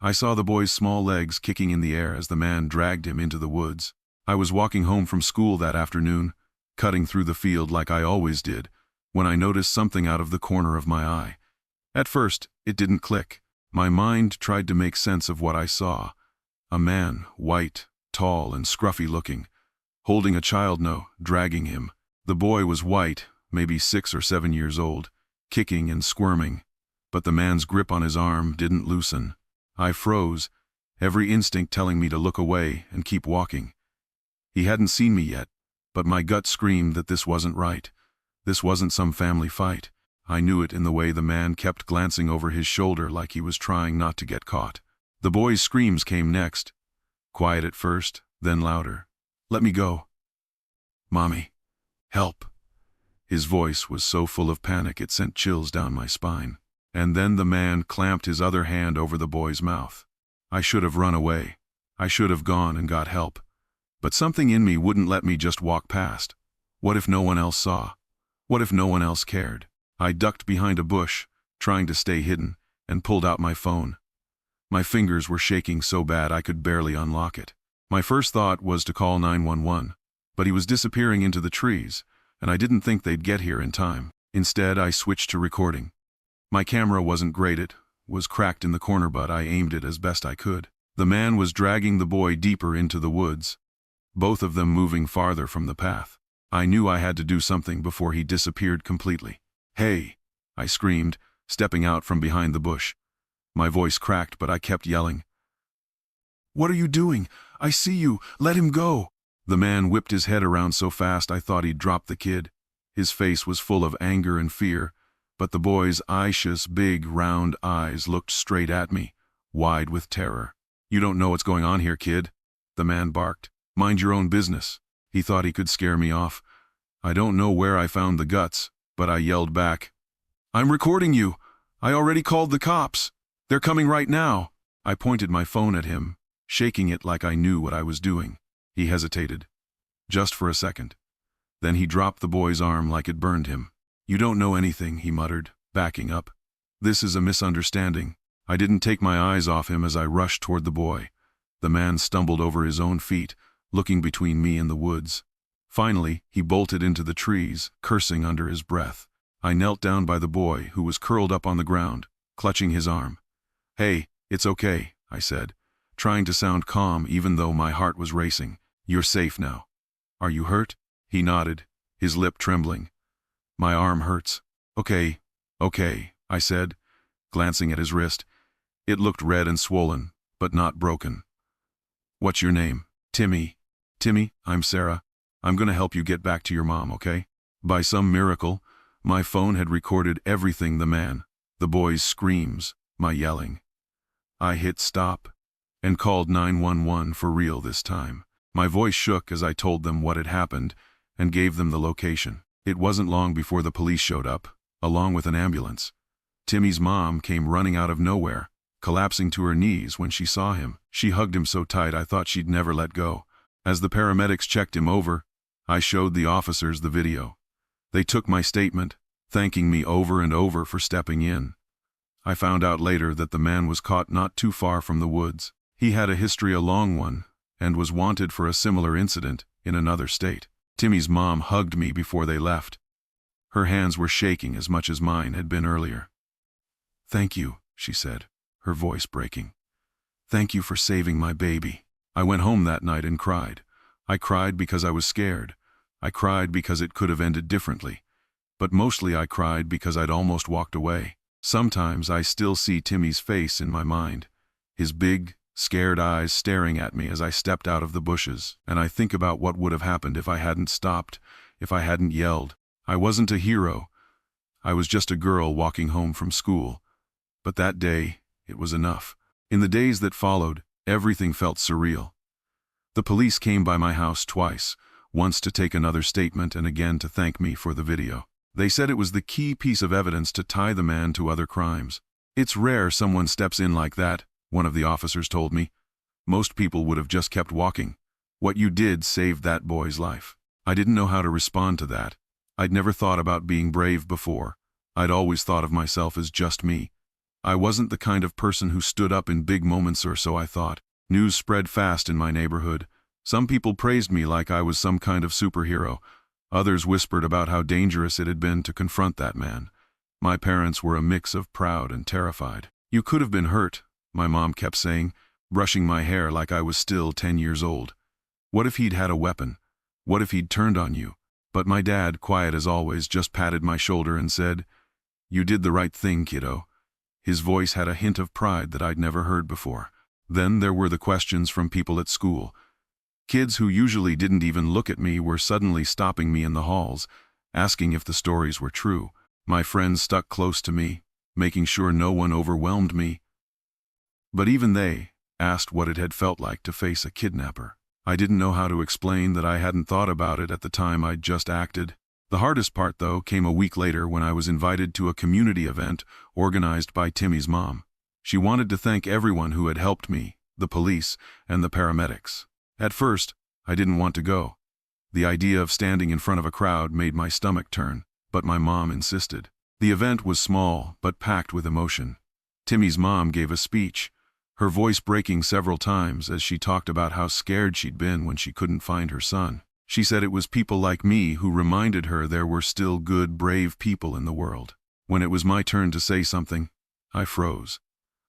I saw the boy's small legs kicking in the air as the man dragged him into the woods. I was walking home from school that afternoon, cutting through the field like I always did, when I noticed something out of the corner of my eye. At first, it didn't click. My mind tried to make sense of what I saw. A man, white, tall, and scruffy looking, holding a child, dragging him. The boy was white, maybe 6 or 7 years old, kicking and squirming, but the man's grip on his arm didn't loosen. I froze, every instinct telling me to look away and keep walking. He hadn't seen me yet, but my gut screamed that this wasn't right. This wasn't some family fight. I knew it in the way the man kept glancing over his shoulder like he was trying not to get caught. The boy's screams came next, quiet at first, then louder. "Let me go. Mommy, help." His voice was so full of panic it sent chills down my spine. And then the man clamped his other hand over the boy's mouth. I should have run away. I should have gone and got help. But something in me wouldn't let me just walk past. What if no one else saw? What if no one else cared? I ducked behind a bush, trying to stay hidden, and pulled out my phone. My fingers were shaking so bad I could barely unlock it. My first thought was to call 911, but he was disappearing into the trees, and I didn't think they'd get here in time. Instead, I switched to recording. My camera wasn't great, it was cracked in the corner, but I aimed it as best I could. The man was dragging the boy deeper into the woods, both of them moving farther from the path. I knew I had to do something before he disappeared completely. "Hey!" I screamed, stepping out from behind the bush. My voice cracked, but I kept yelling. "What are you doing? I see you! Let him go!" The man whipped his head around so fast I thought he'd drop the kid. His face was full of anger and fear, but the boy's anxious, big, round eyes looked straight at me, wide with terror. "You don't know what's going on here, kid," the man barked. "Mind your own business." He thought he could scare me off. I don't know where I found the guts, but I yelled back, "I'm recording you. I already called the cops. They're coming right now." I pointed my phone at him, shaking it like I knew what I was doing. He hesitated, just for a second. Then he dropped the boy's arm like it burned him. "You don't know anything," he muttered, backing up. "This is a misunderstanding." I didn't take my eyes off him as I rushed toward the boy. The man stumbled over his own feet, looking between me and the woods. Finally, he bolted into the trees, cursing under his breath. I knelt down by the boy, who was curled up on the ground, clutching his arm. "Hey, it's okay," I said, trying to sound calm even though my heart was racing. "You're safe now." "Are you hurt?" He nodded, his lip trembling. "My arm hurts." Okay, I said, glancing at his wrist. It looked red and swollen, but not broken. "What's your name?" "Timmy." "Timmy, I'm Sarah. I'm gonna help you get back to your mom, okay?" By some miracle, my phone had recorded everything: the man, the boy's screams, my yelling. I hit stop and called 911 for real this time. My voice shook as I told them what had happened and gave them the location. It wasn't long before the police showed up, along with an ambulance. Timmy's mom came running out of nowhere, collapsing to her knees when she saw him. She hugged him so tight I thought she'd never let go. As the paramedics checked him over, I showed the officers the video. They took my statement, thanking me over and over for stepping in. I found out later that the man was caught not too far from the woods. He had a history, a long one, and was wanted for a similar incident in another state. Timmy's mom hugged me before they left. Her hands were shaking as much as mine had been earlier. "Thank you," she said, her voice breaking. "Thank you for saving my baby." I went home that night and cried. I cried because I was scared. I cried because it could have ended differently. But mostly I cried because I'd almost walked away. Sometimes I still see Timmy's face in my mind, his big, scared eyes staring at me as I stepped out of the bushes, and I think about what would have happened if I hadn't stopped, if I hadn't yelled. I wasn't a hero. I was just a girl walking home from school. But that day, it was enough. In the days that followed, everything felt surreal. The police came by my house twice, once to take another statement and again to thank me for the video. They said it was the key piece of evidence to tie the man to other crimes. "It's rare someone steps in like that," one of the officers told me. "Most people would have just kept walking. What you did saved that boy's life." I didn't know how to respond to that. I'd never thought about being brave before. I'd always thought of myself as just me. I wasn't the kind of person who stood up in big moments, or so I thought. News spread fast in my neighborhood. Some people praised me like I was some kind of superhero. Others whispered about how dangerous it had been to confront that man. My parents were a mix of proud and terrified. "You could have been hurt," my mom kept saying, brushing my hair like I was still 10 years old. "What if he'd had a weapon? What if he'd turned on you?" But my dad, quiet as always, just patted my shoulder and said, "You did the right thing, kiddo." His voice had a hint of pride that I'd never heard before. Then there were the questions from people at school. Kids who usually didn't even look at me were suddenly stopping me in the halls, asking if the stories were true. My friends stuck close to me, making sure no one overwhelmed me. But even they asked what it had felt like to face a kidnapper. I didn't know how to explain that I hadn't thought about it at the time I'd just acted. The hardest part, though, came a week later when I was invited to a community event organized by Timmy's mom. She wanted to thank everyone who had helped me, the police and the paramedics. At first, I didn't want to go. The idea of standing in front of a crowd made my stomach turn, but my mom insisted. The event was small, but packed with emotion. Timmy's mom gave a speech, her voice breaking several times as she talked about how scared she'd been when she couldn't find her son. She said it was people like me who reminded her there were still good, brave people in the world. When it was my turn to say something, I froze.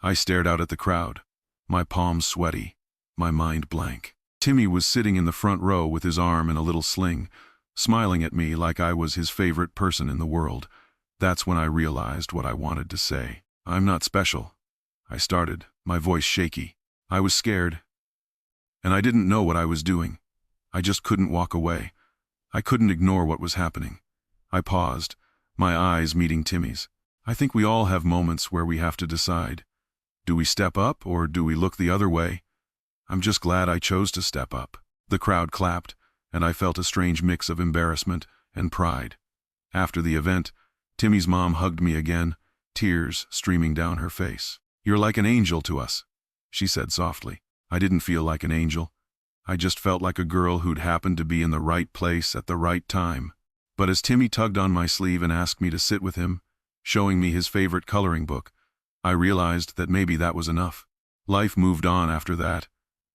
I stared out at the crowd, my palms sweaty, my mind blank. Timmy was sitting in the front row with his arm in a little sling, smiling at me like I was his favorite person in the world. That's when I realized what I wanted to say. "I'm not special," I started, my voice shaky. I was scared, and I didn't know what I was doing. I just couldn't walk away. I couldn't ignore what was happening. I paused, my eyes meeting Timmy's. I think we all have moments where we have to decide. Do we step up or do we look the other way? I'm just glad I chose to step up. The crowd clapped, and I felt a strange mix of embarrassment and pride. After the event, Timmy's mom hugged me again, tears streaming down her face. "You're like an angel to us," she said softly. I didn't feel like an angel. I just felt like a girl who'd happened to be in the right place at the right time. But as Timmy tugged on my sleeve and asked me to sit with him, showing me his favorite coloring book, I realized that maybe that was enough. Life moved on after that.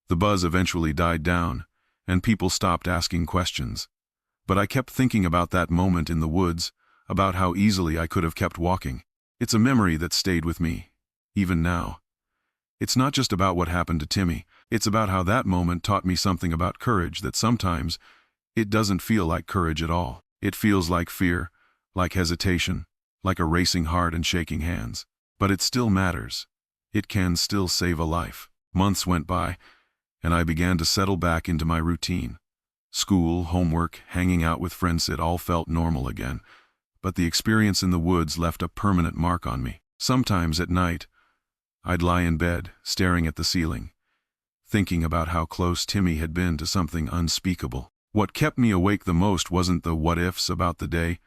The buzz eventually died down, and people stopped asking questions. But I kept thinking about that moment in the woods, about how easily I could have kept walking. It's a memory that stayed with me, even now. It's not just about what happened to Timmy, it's about how that moment taught me something about courage that sometimes it doesn't feel like courage at all. It feels like fear, like hesitation, like a racing heart and shaking hands. But it still matters. It can still save a life. Months went by, and I began to settle back into my routine. School, homework, hanging out with friends, it all felt normal again. But the experience in the woods left a permanent mark on me. Sometimes at night, I'd lie in bed, staring at the ceiling, thinking about how close Timmy had been to something unspeakable. What kept me awake the most wasn't the what-ifs about the day.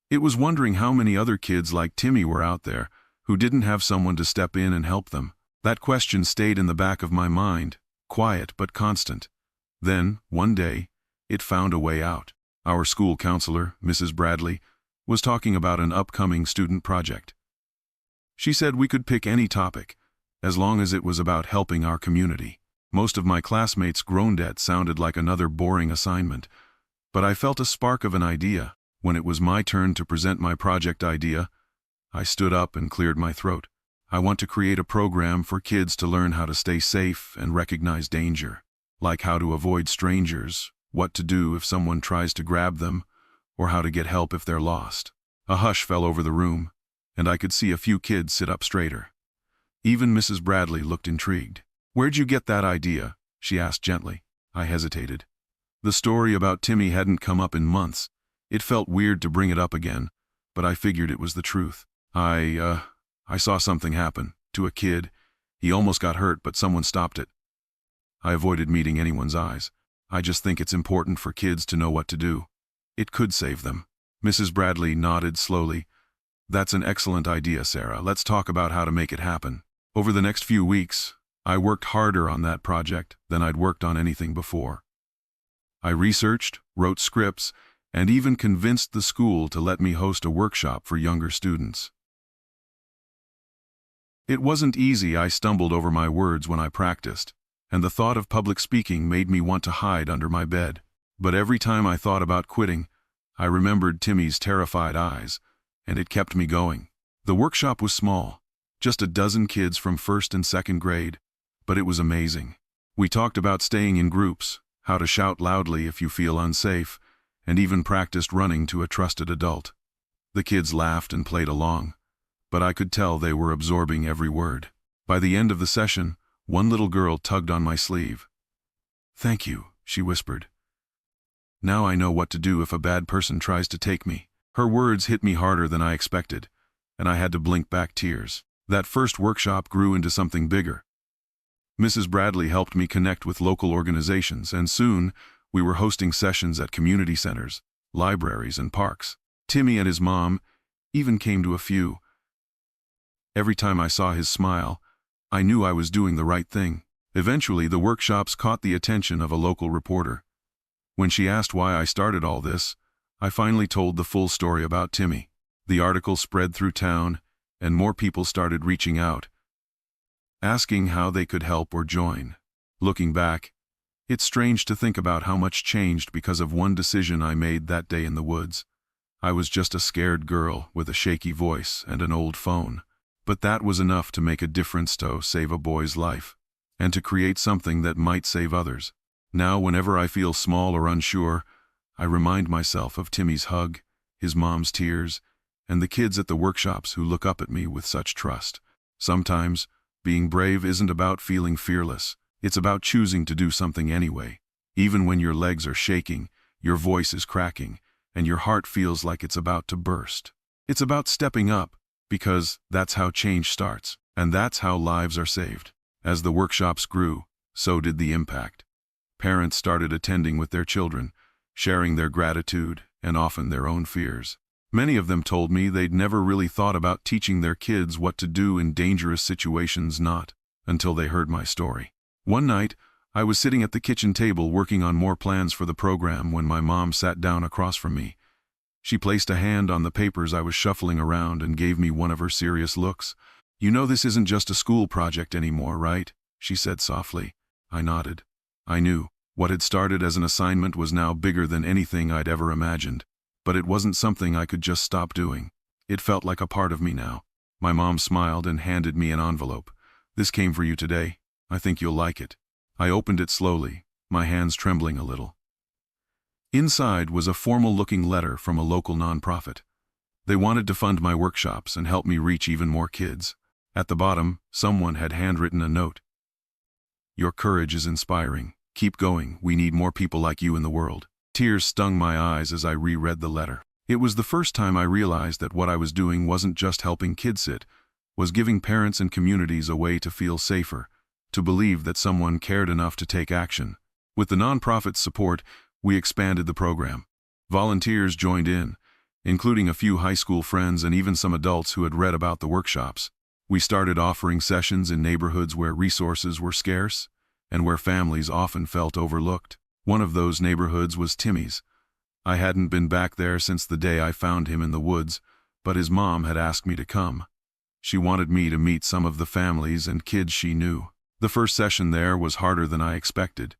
It was wondering how many other kids like Timmy were out there who didn't have someone to step in and help them. That question stayed in the back of my mind, quiet but constant. Then, one day, it found a way out. Our school counselor, Mrs. Bradley, was talking about an upcoming student project. She said we could pick any topic, as long as it was about helping our community. Most of my classmates groaned at sounded like another boring assignment, but I felt a spark of an idea. When it was my turn to present my project idea, I stood up and cleared my throat. I want to create a program for kids to learn how to stay safe and recognize danger, like how to avoid strangers, what to do if someone tries to grab them, or how to get help if they're lost. A hush fell over the room, and I could see a few kids sit up straighter. Even Mrs. Bradley looked intrigued. "Where'd you get that idea?" she asked gently. I hesitated. The story about Timmy hadn't come up in months. It felt weird to bring it up again, but I figured it was the truth. I saw something happen to a kid. He almost got hurt, but someone stopped it. I avoided meeting anyone's eyes. I just think it's important for kids to know what to do. It could save them. Mrs. Bradley nodded slowly. "That's an excellent idea, Sarah. Let's talk about how to make it happen." Over the next few weeks, I worked harder on that project than I'd worked on anything before. I researched, wrote scripts, and even convinced the school to let me host a workshop for younger students. It wasn't easy. I stumbled over my words when I practiced, and the thought of public speaking made me want to hide under my bed. But every time I thought about quitting, I remembered Timmy's terrified eyes, and it kept me going. The workshop was small, just a dozen kids from first and second grade, but it was amazing. We talked about staying in groups, how to shout loudly if you feel unsafe, and even practiced running to a trusted adult. The kids laughed and played along, but I could tell they were absorbing every word. By the end of the session, one little girl tugged on my sleeve. "Thank you," she whispered. "Now I know what to do if a bad person tries to take me." Her words hit me harder than I expected, and I had to blink back tears. That first workshop grew into something bigger. Mrs. Bradley helped me connect with local organizations, and soon we were hosting sessions at community centers, libraries, and parks. Timmy and his mom even came to a few. Every time I saw his smile, I knew I was doing the right thing. Eventually, the workshops caught the attention of a local reporter. When she asked why I started all this, I finally told the full story about Timmy. The article spread through town, and more people started reaching out, asking how they could help or join. Looking back, it's strange to think about how much changed because of one decision I made that day in the woods. I was just a scared girl with a shaky voice and an old phone. But that was enough to make a difference, to save a boy's life, and to create something that might save others. Now, whenever I feel small or unsure, I remind myself of Timmy's hug, his mom's tears, and the kids at the workshops who look up at me with such trust. Sometimes, being brave isn't about feeling fearless. It's about choosing to do something anyway. Even when your legs are shaking, your voice is cracking, and your heart feels like it's about to burst. It's about stepping up, because that's how change starts, and that's how lives are saved. As the workshops grew, so did the impact. Parents started attending with their children, sharing their gratitude and often their own fears. Many of them told me they'd never really thought about teaching their kids what to do in dangerous situations, not until they heard my story. One night, I was sitting at the kitchen table working on more plans for the program when my mom sat down across from me. She placed a hand on the papers I was shuffling around and gave me one of her serious looks. "You know this isn't just a school project anymore, right?" she said softly. I nodded. I knew. What had started as an assignment was now bigger than anything I'd ever imagined. But it wasn't something I could just stop doing. It felt like a part of me now. My mom smiled and handed me an envelope. "This came for you today. I think you'll like it." I opened it slowly, my hands trembling a little. Inside was a formal-looking letter from a local nonprofit. They wanted to fund my workshops and help me reach even more kids. At the bottom, someone had handwritten a note. "Your courage is inspiring. Keep going. We need more people like you in the world." Tears stung my eyes as I reread the letter. It was the first time I realized that what I was doing wasn't just helping kids sit, was giving parents and communities a way to feel safer, to believe that someone cared enough to take action. With the nonprofit's support, we expanded the program. Volunteers joined in, including a few high school friends and even some adults who had read about the workshops. We started offering sessions in neighborhoods where resources were scarce and where families often felt overlooked. One of those neighborhoods was Timmy's. I hadn't been back there since the day I found him in the woods, but his mom had asked me to come. She wanted me to meet some of the families and kids she knew. The first session there was harder than I expected.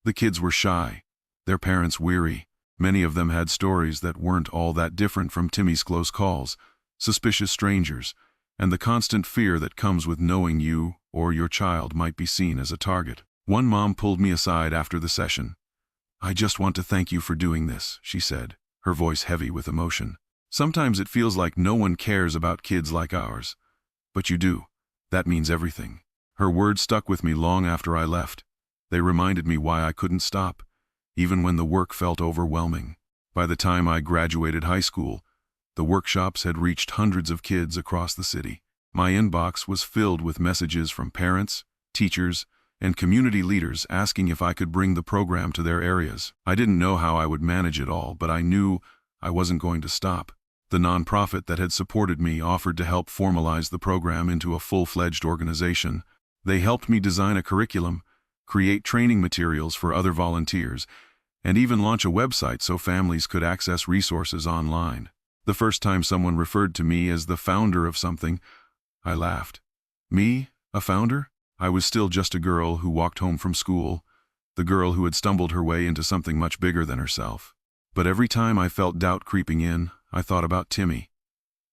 The kids were shy, their parents weary. Many of them had stories that weren't all that different from Timmy's close calls, suspicious strangers, and the constant fear that comes with knowing you or your child might be seen as a target. One mom pulled me aside after the session. "I just want to thank you for doing this," she said, her voice heavy with emotion. "Sometimes it feels like no one cares about kids like ours. But you do. That means everything." Her words stuck with me long after I left. They reminded me why I couldn't stop, even when the work felt overwhelming. By the time I graduated high school, the workshops had reached hundreds of kids across the city. My inbox was filled with messages from parents, teachers, and community leaders asking if I could bring the program to their areas. I didn't know how I would manage it all, but I knew I wasn't going to stop. The nonprofit that had supported me offered to help formalize the program into a full-fledged organization. They helped me design a curriculum, create training materials for other volunteers, and even launch a website so families could access resources online. The first time someone referred to me as the founder of something, I laughed. Me, a founder? I was still just a girl who walked home from school, the girl who had stumbled her way into something much bigger than herself. But every time I felt doubt creeping in, I thought about Timmy.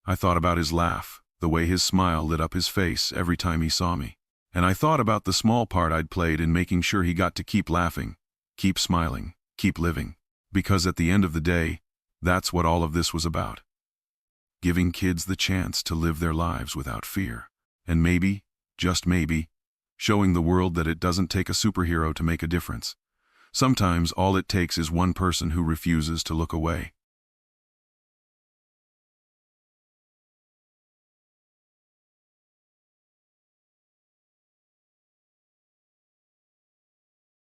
I thought about his laugh, the way his smile lit up his face every time he saw me. And I thought about the small part I'd played in making sure he got to keep laughing, keep smiling, keep living. Because at the end of the day, that's what all of this was about. Giving kids the chance to live their lives without fear. And maybe, just maybe, showing the world that it doesn't take a superhero to make a difference. Sometimes all it takes is one person who refuses to look away.